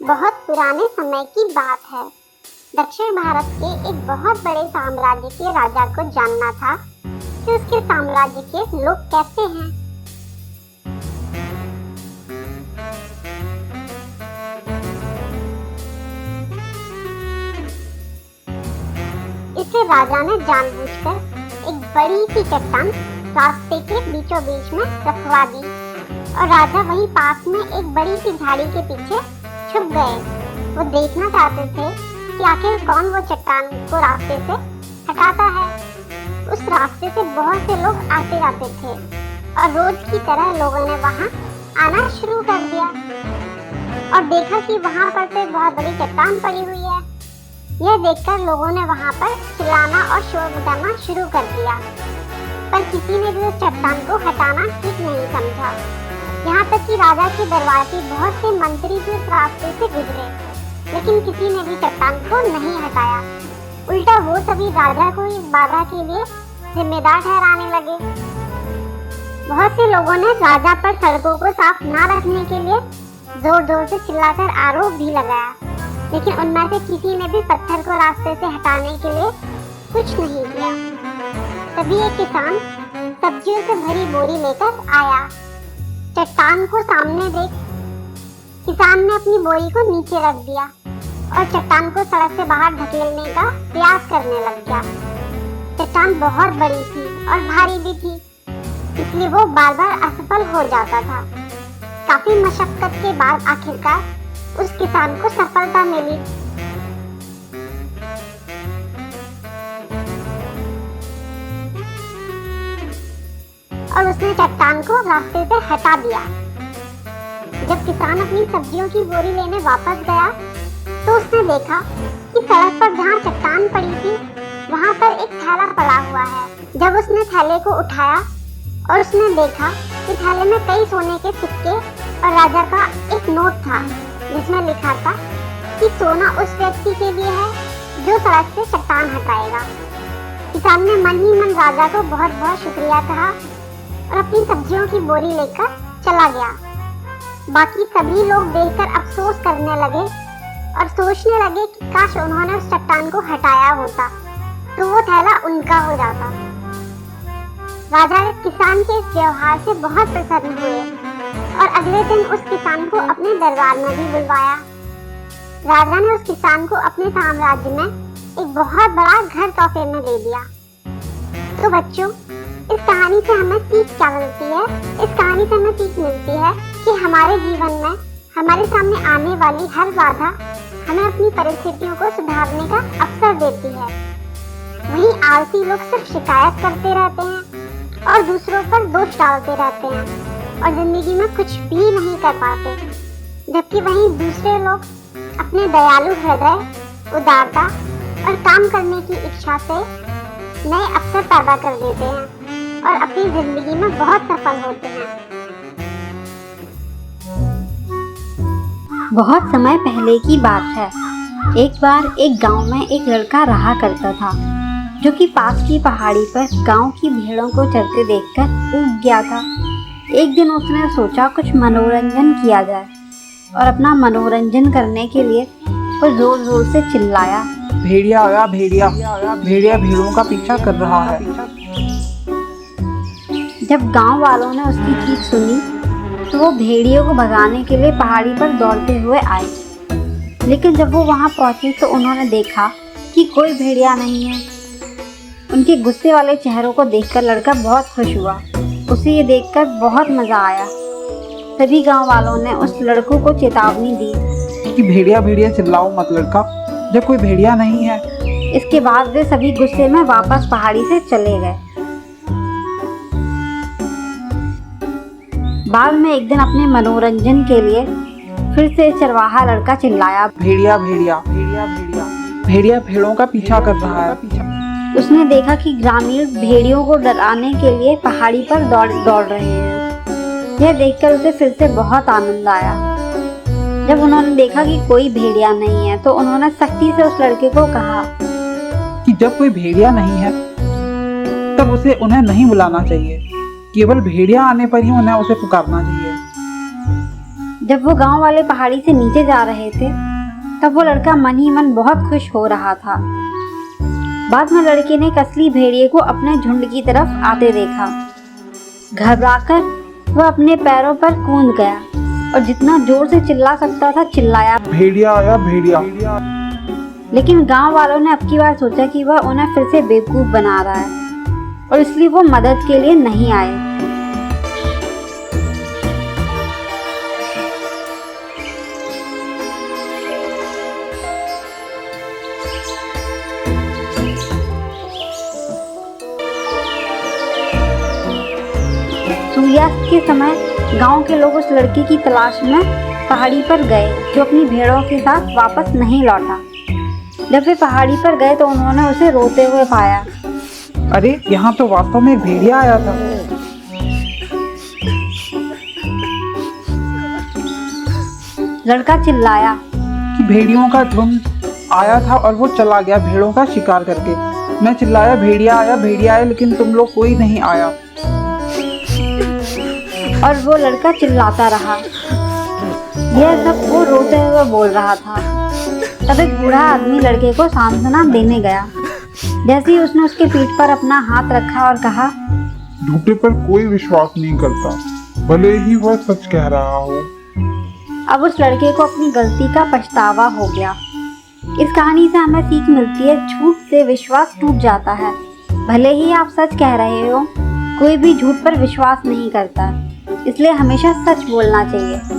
बहुत पुराने समय की बात है। दक्षिण भारत के एक बहुत बड़े साम्राज्य के राजा को जानना था कि उसके साम्राज्य के लोग कैसे हैं। इसे राजा ने जानबूझकर एक बड़ी सी चट्टान रास्ते के बीचों बीच में रखवा दी और राजा वहीं पास में एक बड़ी सी झाड़ी के पीछे छुप गए। वो देखना चाहते थे कि आखिर कौन वो चट्टान को रास्ते से हटाता है। उस रास्ते से बहुत से लोग आते जाते थे और रोज की तरह लोगों ने वहां आना शुरू कर दिया और देखा कि वहां पर तो एक बहुत बड़ी चट्टान पड़ी हुई है। यह देखकर लोगों ने वहां पर चिल्लाना और शोर मचाना शुरू कर दिया, पर किसी ने भी उस चट्टान को हटाना ठीक नहीं समझा। यहाँ तक कि राजा के दरबार के बहुत से मंत्री भी उस रास्ते से गुजरे, लेकिन किसी ने भी चट्टान को नहीं हटाया। उल्टा वो सभी राजा को इस बाधा के लिए जिम्मेदार ठहराने लगे। बहुत से लोगों ने राजा पर सड़कों को साफ न रखने के लिए जोर जोर से चिल्लाकर आरोप भी लगाया, लेकिन उनमें से किसी ने भी पत्थर को रास्ते से हटाने के लिए कुछ नहीं किया। तभी एक किसान सब्जियों से भरी बोरी लेकर आया। चट्टान को सामने देख किसान ने अपनी बोरी को नीचे रख दिया और चट्टान को सड़क से बाहर धकेलने का प्रयास करने लग गया। चट्टान बहुत बड़ी थी और भारी भी थी, इसलिए वो बार बार असफल हो जाता था। काफी मशक्कत के बाद आखिरकार उस किसान को सफलता मिली। और उसने चट्टान को रास्ते से हटा दिया। जब किसान अपनी सब्जियों की बोरी लेने वापस गया तो उसने देखा कि सड़क पर जहाँ चट्टान पड़ी थी वहाँ पर एक थैला पड़ा हुआ है। जब उसने थैले को उठाया और उसने देखा कि थैले में कई सोने के सिक्के और राजा का एक नोट था जिसमें लिखा था कि सोना उस व्यक्ति के लिए है जो सड़क से चट्टान हटाएगा। किसान ने मन ही मन राजा को बहुत बहुत शुक्रिया कहा और अपनी सब्जियों की बोरी लेकर चला गया। बाकी सभी लोग देखकर अफसोस करने लगे और सोचने लगे कि काश उन्होंने उस चट्टान को हटाया होता तो वो थैला उनका हो जाता। राजा किसान के इस व्यवहार से बहुत प्रसन्न हुए और अगले दिन उस किसान को अपने दरबार में भी बुलवाया। राजा ने उस किसान को अपने साम्राज्य में एक बहुत बड़ा घर तोहफे में दे दिया। तो बच्चों, इस कहानी से हमें सीख क्या मिलती है? इस कहानी से हमें सीख मिलती है कि हमारे जीवन में हमारे सामने आने वाली हर बाधा हमें अपनी परिस्थितियों को सुधारने का अवसर देती है। वहीं आलसी लोग सिर्फ शिकायत करते रहते हैं और दूसरों पर दोष डालते रहते हैं और जिंदगी में कुछ भी नहीं कर पाते, जबकि वहीं दूसरे लोग अपने दयालु हृदय, उदारता और काम करने की इच्छा से नए अवसर पैदा कर देते हैं और अपनी जिंदगी में बहुत सफल होते हैं। बहुत समय पहले की बात है। एक बार एक गांव में एक लड़का रहा करता था जो कि पास की पहाड़ी पर गांव की भेड़ों को चरते देखकर ऊब गया था। एक दिन उसने सोचा कुछ मनोरंजन किया जाए और अपना मनोरंजन करने के लिए वो जोर जोर से चिल्लाया, भेड़िया आया, भेड़िया भेड़िया भेड़ों का पीछा कर रहा है। जब गांव वालों ने उसकी चीख सुनी तो वो भेड़ियों को भगाने के लिए पहाड़ी पर दौड़ते हुए आए, लेकिन जब वो वहां पहुंचे तो उन्होंने देखा कि कोई भेड़िया नहीं है। उनके गुस्से वाले चेहरों को देखकर लड़का बहुत खुश हुआ। उसे ये देखकर बहुत मजा आया। सभी गांव वालों ने उस लड़कों को चेतावनी दी कि भेड़िया भेड़िया चिल्लाओ मत लड़का, जब कोई भेड़िया नहीं है। इसके बाद वे सभी गुस्से में वापस पहाड़ी से चले गए। बाद में एक दिन अपने मनोरंजन के लिए फिर से चरवाहा लड़का चिल्लाया, भेड़िया भेड़िया भेड़िया भेड़िया भेड़िया भेड़ों का पीछा कर रहा है। उसने देखा कि ग्रामीण भेड़ियों को डराने के लिए पहाड़ी पर दौड़ रहे हैं। यह देखकर उसे फिर से बहुत आनंद आया। जब उन्होंने देखा कि कोई भेड़िया नहीं है तो उन्होंने सख्ती से उस लड़के को कहा कि जब कोई भेड़िया नहीं है तब उसे उन्हें नहीं बुलाना चाहिए, केवल भेड़िया आने पर ही उन्हें उसे पुकारना चाहिए। जब वो गांव वाले पहाड़ी से नीचे जा रहे थे तब वो लड़का मन ही मन बहुत खुश हो रहा था। बाद में लड़के ने एक असली भेड़िए को अपने झुंड की तरफ आते देखा। घबराकर वह अपने पैरों पर कूद गया और जितना जोर से चिल्ला सकता था चिल्लाया। भेड़िया आया, भेड़िया। लेकिन गांव वालों ने अब की बार सोचा कि वह उन्हें फिर से बेवकूफ बना रहा है और इसलिए वो मदद के लिए नहीं आए। सूर्यास्त के समय गांव के लोग उस लड़के की तलाश में पहाड़ी पर गए जो अपनी भेड़ों के साथ वापस नहीं लौटा। जब वे पहाड़ी पर गए तो उन्होंने उसे रोते हुए पाया। अरे यहाँ तो वास्तव में एक भेड़िया आया था। लड़का चिल्लाया कि भेड़ियों का झुंड आया था और वो चला गया भेड़ों का शिकार करके। मैं चिल्लाया भेड़िया आया, लेकिन तुम लोग कोई नहीं आया। और वो लड़का चिल्लाता रहा। यह सब वो रोते हुए बोल रहा था। तब एक बूढ़ा आदमी लड़के को सांत्वना देने गया। जैसे ही उसने उसके पीठ पर अपना हाथ रखा और कहा, झूठे पर कोई विश्वास नहीं करता, भले ही वह सच कह रहा हो। अब उस लड़के को अपनी गलती का पछतावा हो गया। इस कहानी से हमें सीख मिलती है, झूठ से विश्वास टूट जाता है। भले ही आप सच कह रहे हो, कोई भी झूठ पर विश्वास नहीं करता, इसलिए हमेशा सच बोलना चाहिए।